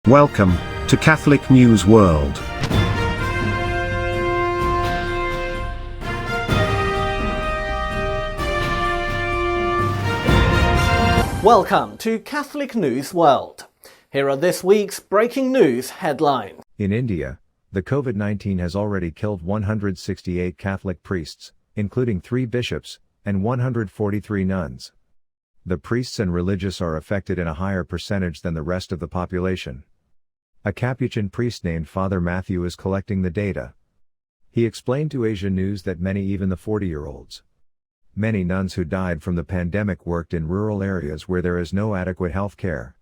Welcome to Catholic News World. Welcome to Catholic News World. Here are this week's breaking news headlines. In India, the COVID-19 has already killed 168 Catholic priests, including 3 bishops, and 143 nuns. The priests and religious are affected in a higher percentage than the rest of the population. A Capuchin priest named Father Matthew is collecting the data. He explained to Asia News that many, even the 40-year-olds. Many nuns who died from the pandemic worked in rural areas where there is no adequate health care.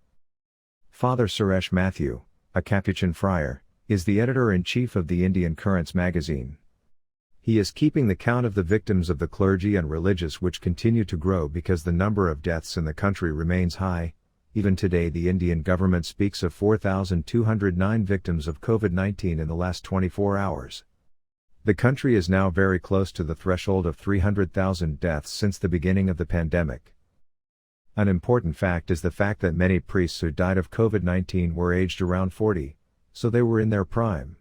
Father Suresh Matthew, a Capuchin friar, is the editor-in-chief of the Indian Currents magazine. He is keeping the count of the victims of the clergy and religious, which continue to grow because the number of deaths in the country remains high. Even today, the Indian government speaks of 4,209 victims of COVID-19 in the last 24 hours. The country is now very close to the threshold of 300,000 deaths since the beginning of the pandemic. An important fact is the fact that many priests who died of COVID-19 were aged around 40, so they were in their prime.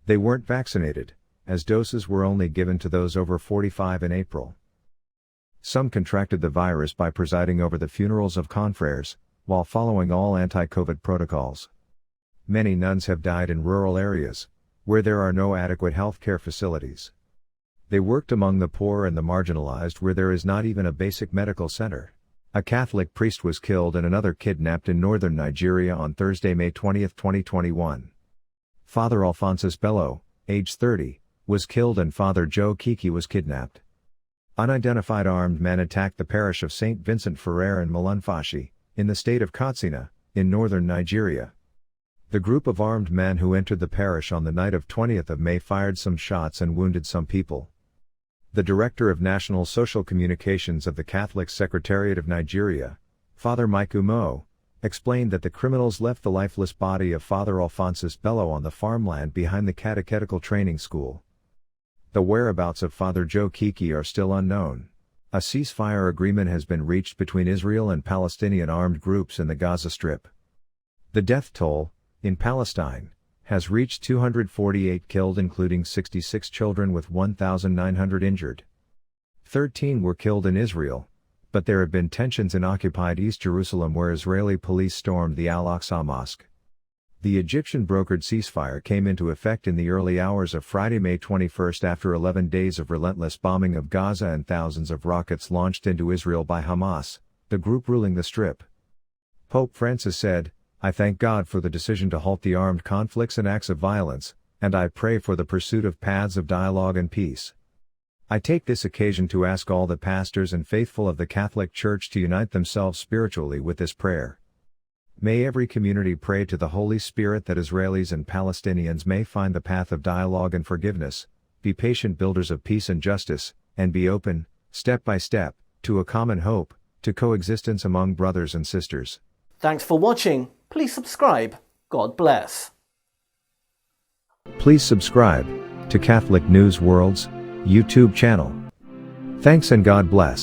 They weren't vaccinated, as doses were only given to those over 45 in April. Some contracted the virus by presiding over the funerals of confreres, while following all anti-COVID protocols. Many nuns have died in rural areas, where there are no adequate health care facilities. They worked among the poor and the marginalized, where there is not even a basic medical center. A Catholic priest was killed and another kidnapped in northern Nigeria on Thursday, May 20, 2021. Father Alphonsus Bello, age 30, was killed and Father Joe Kiki was kidnapped. Unidentified armed men attacked the parish of St. Vincent Ferrer in Malumfashi, in the state of Katsina, in northern Nigeria. The group of armed men who entered the parish on the night of 20th of May fired some shots and wounded some people. The Director of National Social Communications of the Catholic Secretariat of Nigeria, Father Mike Umo, explained that the criminals left the lifeless body of Father Alphonsus Bello on the farmland behind the catechetical training school. The whereabouts of Father Joe Kiki are still unknown. A ceasefire agreement has been reached between Israel and Palestinian armed groups in the Gaza Strip. The death toll, in Palestine, has reached 248 killed, including 66 children, with 1,900 injured. 13 were killed in Israel, but there have been tensions in occupied East Jerusalem where Israeli police stormed the Al-Aqsa Mosque. The Egyptian-brokered ceasefire came into effect in the early hours of Friday, May 21, after 11 days of relentless bombing of Gaza and thousands of rockets launched into Israel by Hamas, the group ruling the Strip. Pope Francis said, "I thank God for the decision to halt the armed conflicts and acts of violence, and I pray for the pursuit of paths of dialogue and peace. I take this occasion to ask all the pastors and faithful of the Catholic Church to unite themselves spiritually with this prayer. May every community pray to the Holy Spirit that Israelis and Palestinians may find the path of dialogue and forgiveness, be patient builders of peace and justice, and be open, step by step, to a common hope, to coexistence among brothers and sisters." Thanks for watching. Please subscribe. God bless. Please subscribe to Catholic News World's YouTube channel. Thanks and God bless.